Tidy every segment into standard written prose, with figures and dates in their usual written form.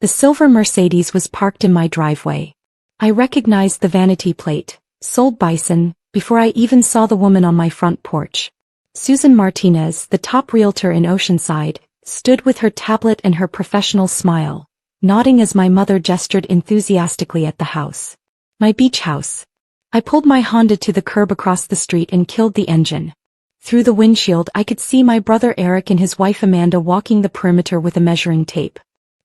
The silver Mercedes was parked in my driveway. I recognized the vanity plate, "Sold Bison," before I even saw the woman on my front porch. Susan Martinez, the top realtor in Oceanside, stood with her tablet and her professional smile, nodding as my mother gestured enthusiastically at the house. My beach house. I pulled my Honda to the curb across the street and killed the engine. Through the windshield I could see my brother Eric and his wife Amanda walking the perimeter with a measuring tape.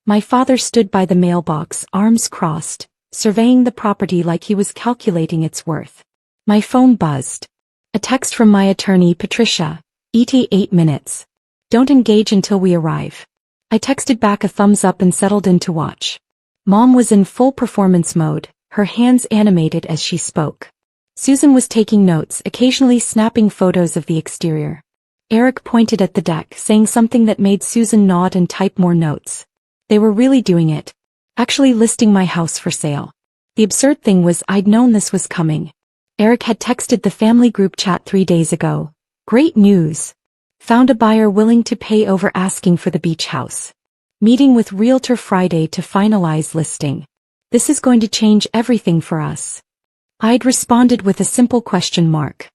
My father stood by the mailbox, arms crossed, surveying the property like he was calculating its worth. My phone buzzed. A text from my attorney Patricia, ETA 8 minutes. Don't engage until we arrive. I texted back a thumbs up and settled in to watch. Mom was in full performance mode, her hands animated as she spoke. Susan was taking notes, occasionally snapping photos of the exterior. Eric pointed at the deck, saying something that made Susan nod and type more notes. They were really doing it. Actually listing my house for sale. The absurd thing was I'd known this was coming. Eric had texted the family group chat 3 days ago. Great news. Found a buyer willing to pay over asking for the beach house. Meeting with Realtor Friday to finalize listing. This is going to change everything for us. I'd responded with a simple question mark.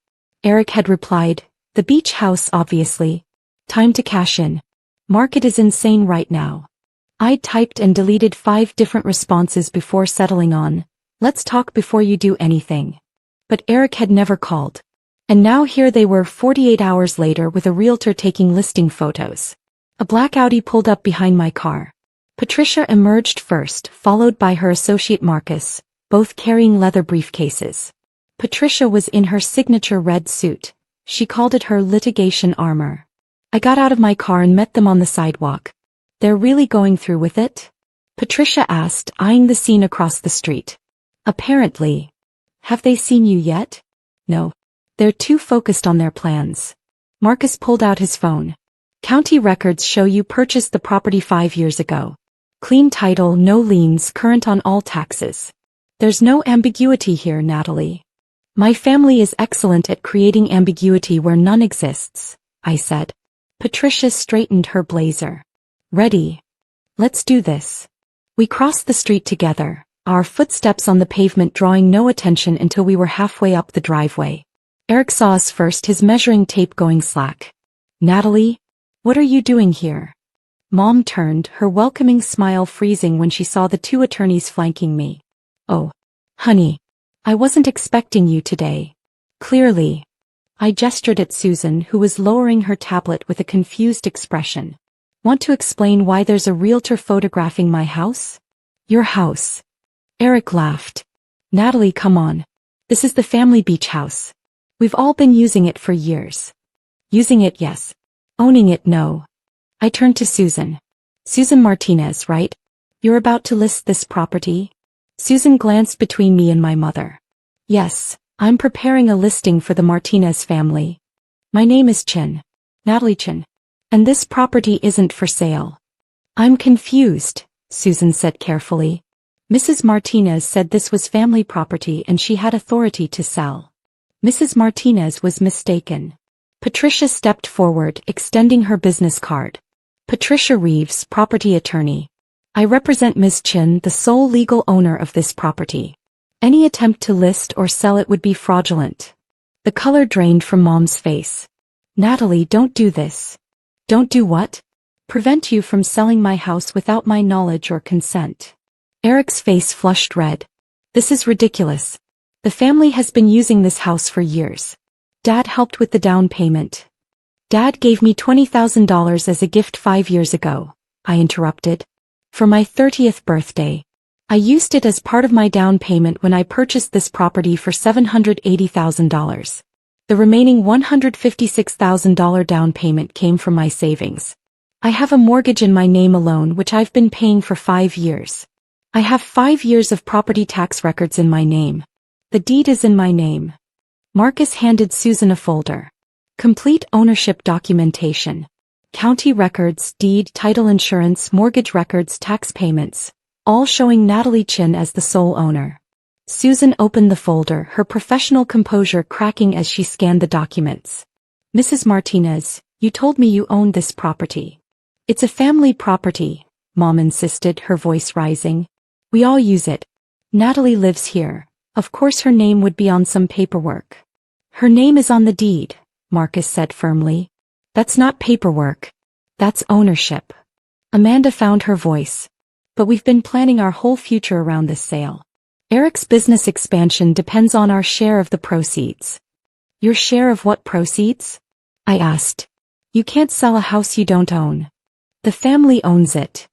Eric had replied, the beach house obviously. Time to cash in. Market is insane right now. I'd typed and deleted 5 different responses before settling on, let's talk before you do anything. But Eric had never called. And now here they were 48 hours later with a realtor taking listing photos. A black Audi pulled up behind my car. Patricia emerged first, followed by her associate Marcus, both carrying leather briefcases. Patricia was in her signature red suit. She called it her litigation armor. I got out of my car and met them on the sidewalk. They're really going through with it? Patricia asked, eyeing the scene across the street. Apparently. Have they seen you yet? No. They're too focused on their plans. Marcus pulled out his phone. County records show you purchased the property 5 years ago. Clean title, no liens, current on all taxes. There's no ambiguity here, Natalie. My family is excellent at creating ambiguity where none exists, I said. Patricia straightened her blazer. Ready. Let's do this. We crossed the street together, our footsteps on the pavement drawing no attention until we were halfway up the driveway. Eric saw us first, his measuring tape going slack. Natalie, what are you doing here? Mom turned, her welcoming smile freezing when she saw the 2 attorneys flanking me. Oh, honey. I wasn't expecting you today. Clearly. I gestured at Susan, who was lowering her tablet with a confused expression. Want to explain why there's a realtor photographing my house? Your house. Eric laughed. Natalie, come on. This is the family beach house. We've all been using it for years. Using it, yes. Owning it, no. I turned to Susan. Susan Martinez, right? You're about to list this property? Susan glanced between me and my mother. Yes, I'm preparing a listing for the Martinez family. My name is Chin. Natalie Chin. And this property isn't for sale. I'm confused, Susan said carefully. Mrs. Martinez said this was family property and she had authority to sell. Mrs. Martinez was mistaken. Patricia stepped forward, extending her business card. Patricia Reeves, property attorney. I represent Ms. Chin, the sole legal owner of this property. Any attempt to list or sell it would be fraudulent. The color drained from Mom's face. Natalie, don't do this. Don't do what? Prevent you from selling my house without my knowledge or consent. Eric's face flushed red. This is ridiculous. The family has been using this house for years. Dad helped with the down payment. Dad gave me $20,000 as a gift 5 years ago, I interrupted. For my 30th birthday. I used it as part of my down payment when I purchased this property for $780,000. The remaining $156,000 down payment came from my savings. I have a mortgage in my name alone which I've been paying for 5 years. I have 5 years of property tax records in my name. The deed is in my name. Marcus handed Susan a folder. Complete ownership documentation. County records, deed, title insurance, mortgage records, tax payments, all showing Natalie Chin as the sole owner. Susan opened the folder, her professional composure cracking as she scanned the documents. Mrs. Martinez, you told me you owned this property. It's a family property, Mom insisted, her voice rising. We all use it. Natalie lives here. Of course her name would be on some paperwork. Her name is on the deed, Marcus said firmly. That's not paperwork. That's ownership. Amanda found her voice. But we've been planning our whole future around this sale. Eric's business expansion depends on our share of the proceeds. Your share of what proceeds? I asked. You can't sell a house you don't own. The family owns it.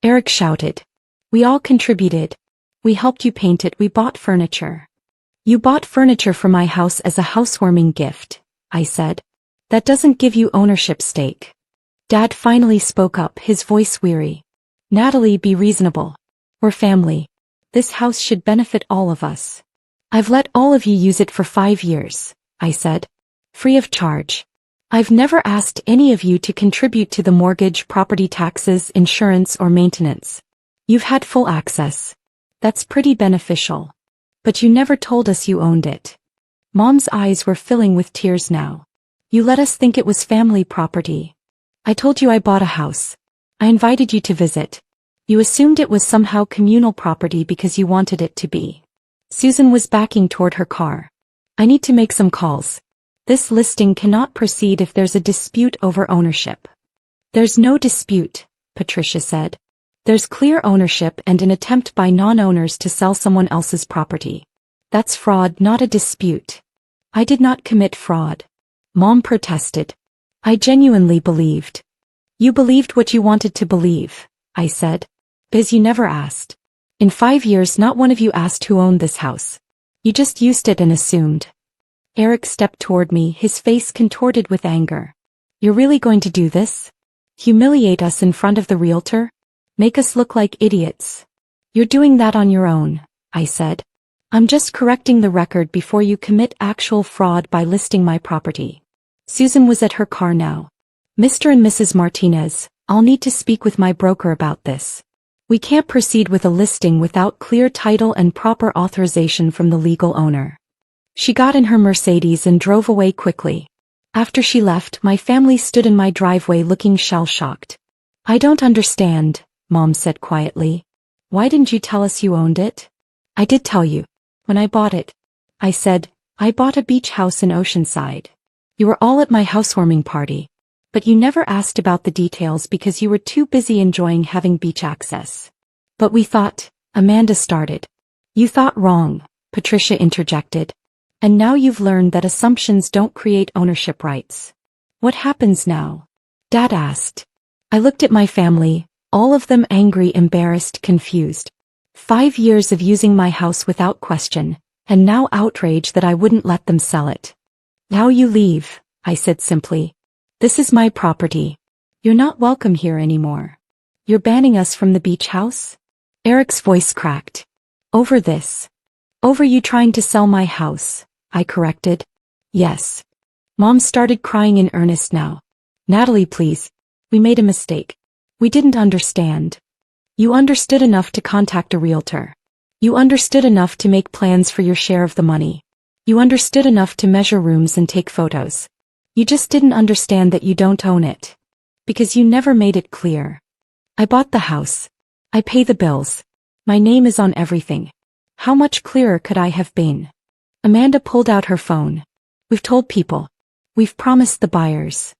Eric shouted. We all contributed. We helped you paint it, we bought furniture. You bought furniture for my house as a housewarming gift, I said. That doesn't give you ownership stake. Dad finally spoke up, his voice weary. Natalie, be reasonable. We're family. This house should benefit all of us. I've let all of you use it for 5 years, I said. Free of charge. I've never asked any of you to contribute to the mortgage, property taxes, insurance, or maintenance. You've had full access. That's pretty beneficial. But you never told us you owned it. Mom's eyes were filling with tears now. You let us think it was family property. I told you I bought a house. I invited you to visit. You assumed it was somehow communal property because you wanted it to be. Susan was backing toward her car. I need to make some calls. This listing cannot proceed if there's a dispute over ownership. There's no dispute, Patricia said. There's clear ownership and an attempt by non-owners to sell someone else's property. That's fraud, not a dispute. I did not commit fraud. Mom protested. I genuinely believed. You believed what you wanted to believe, I said. Biz, you never asked. In 5 years not one of you asked who owned this house. You just used it and assumed. Eric stepped toward me, his face contorted with anger. You're really going to do this? Humiliate us in front of the realtor? Make us look like idiots? You're doing that on your own, I said. I'm just correcting the record before you commit actual fraud by listing my property. Susan was at her car now. Mr. and Mrs. Martinez, I'll need to speak with my broker about this. We can't proceed with a listing without clear title and proper authorization from the legal owner. She got in her Mercedes and drove away quickly. After she left, my family stood in my driveway looking shell-shocked. I don't understand, Mom said quietly. Why didn't you tell us you owned it? I did tell you. When I bought it. I said, I bought a beach house in Oceanside. You were all at my housewarming party. But you never asked about the details because you were too busy enjoying having beach access. But we thought, Amanda started. You thought wrong, Patricia interjected. And now you've learned that assumptions don't create ownership rights. What happens now? Dad asked. I looked at my family, all of them angry, embarrassed, confused. 5 years of using my house without question, and now outraged that I wouldn't let them sell it. Now you leave, I said simply. This is my property. You're not welcome here anymore. You're banning us from the beach house? Eric's voice cracked. Over this. Over you trying to sell my house, I corrected. Yes. Mom started crying in earnest now. Natalie, please. We made a mistake. We didn't understand. You understood enough to contact a realtor. You understood enough to make plans for your share of the money. You understood enough to measure rooms and take photos. You just didn't understand that you don't own it. Because you never made it clear. I bought the house. I pay the bills. My name is on everything. How much clearer could I have been? Amanda pulled out her phone. We've told people. We've promised the buyers.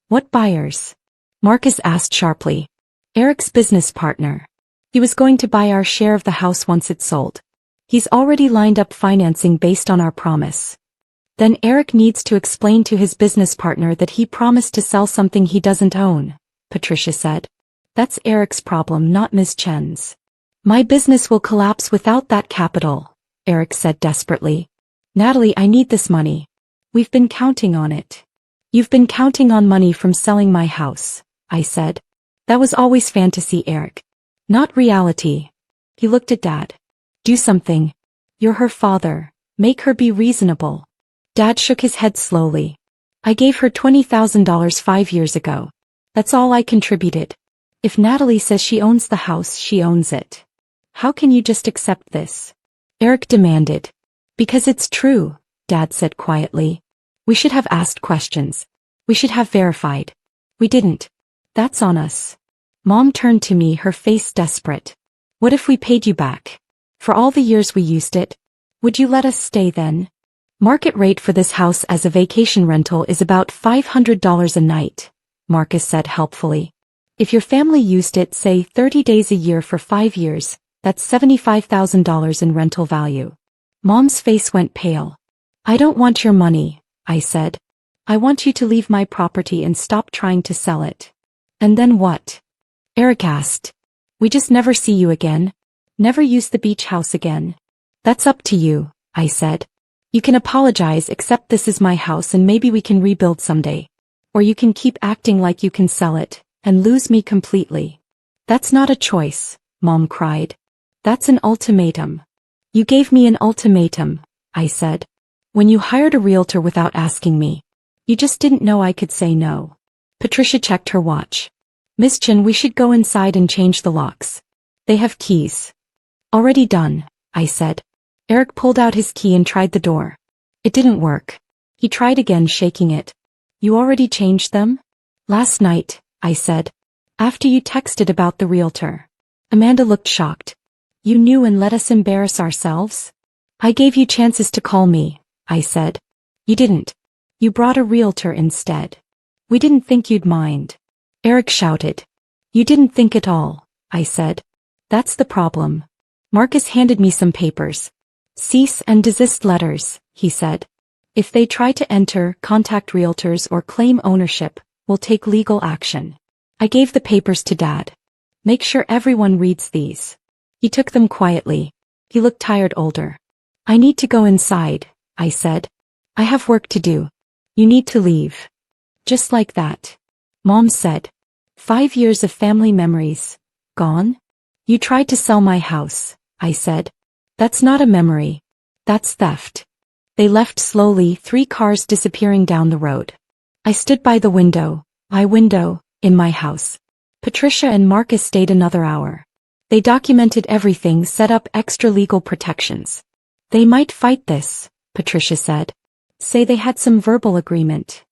What buyers? Marcus asked sharply. Eric's business partner. He was going to buy our share of the house once it's sold. He's already lined up financing based on our promise. Then Eric needs to explain to his business partner that he promised to sell something he doesn't own, Patricia said. That's Eric's problem, not Ms. Chen's. My business will collapse without that capital, Eric said desperately. Natalie, I need this money. We've been counting on it. You've been counting on money from selling my house, I said. That was always fantasy, Eric. Not reality. He looked at Dad. Do something. You're her father. Make her be reasonable. Dad shook his head slowly. I gave her $20,000 5 years ago. That's all I contributed. If Natalie says she owns the house, she owns it. How can you just accept this? Eric demanded. Because it's true, Dad said quietly. We should have asked questions. We should have verified. We didn't. That's on us. Mom turned to me, her face desperate. What if we paid you back? For all the years we used it? Would you let us stay then? Market rate for this house as a vacation rental is about $500 a night, Marcus said helpfully. If your family used it, say 30 days a year for 5 years, that's $75,000 in rental value. Mom's face went pale. I don't want your money, I said. I want you to leave my property and stop trying to sell it. And then what? Eric asked. We just never see you again? Never use the beach house again? That's up to you, I said. You can apologize, accept this is my house, and maybe we can rebuild someday. Or you can keep acting like you can sell it, and lose me completely. That's not a choice, Mom cried. That's an ultimatum. You gave me an ultimatum, I said. When you hired a realtor without asking me. You just didn't know I could say no. Patricia checked her watch. Miss Chin, we should go inside and change the locks. They have keys. Already done, I said. Eric pulled out his key and tried the door. It didn't work. He tried again, shaking it. You already changed them? Last night, I said. After you texted about the realtor. Amanda looked shocked. You knew and let us embarrass ourselves? I gave you chances to call me, I said. You didn't. You brought a realtor instead. We didn't think you'd mind. Eric shouted. You didn't think at all, I said. That's the problem. Marcus handed me some papers. Cease and desist letters, he said. If they try to enter, contact realtors, or claim ownership, we'll take legal action. I gave the papers to Dad. Make sure everyone reads these. He took them quietly. He looked tired, older. I need to go inside, I said. I have work to do. You need to leave. Just like that. Mom said. 5 years of family memories. Gone? You tried to sell my house, I said. That's not a memory. That's theft. They left slowly, 3 cars disappearing down the road. I stood by the window, in my house. Patricia and Marcus stayed another hour. They documented everything, set up extra legal protections. They might fight this, Patricia said. Say they had some verbal agreement.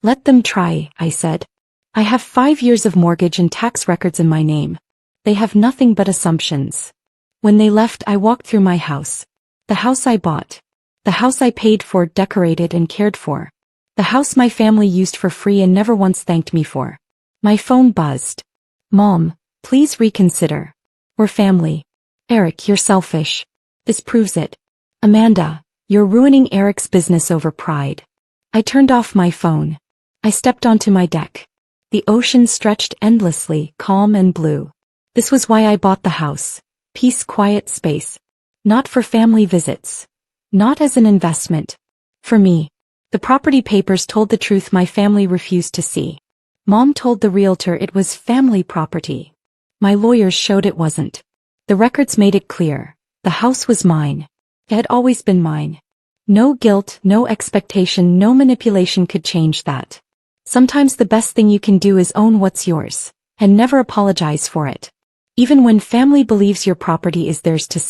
Let them try, I said. I have 5 years of mortgage and tax records in my name. They have nothing but assumptions. When they left, I walked through my house. The house I bought. The house I paid for, decorated and cared for. The house my family used for free and never once thanked me for. My phone buzzed. Mom, please reconsider. We're family. Eric, you're selfish. This proves it. Amanda, you're ruining Eric's business over pride. I turned off my phone. I stepped onto my deck. The ocean stretched endlessly, calm and blue. This was why I bought the house. Peace, quiet space. Not for family visits. Not as an investment. For me. The property papers told the truth my family refused to see. Mom told the realtor it was family property. My lawyers showed it wasn't. The records made it clear. The house was mine. It had always been mine. No guilt, no expectation, no manipulation could change that. Sometimes the best thing you can do is own what's yours, and never apologize for it. Even when family believes your property is theirs to sell.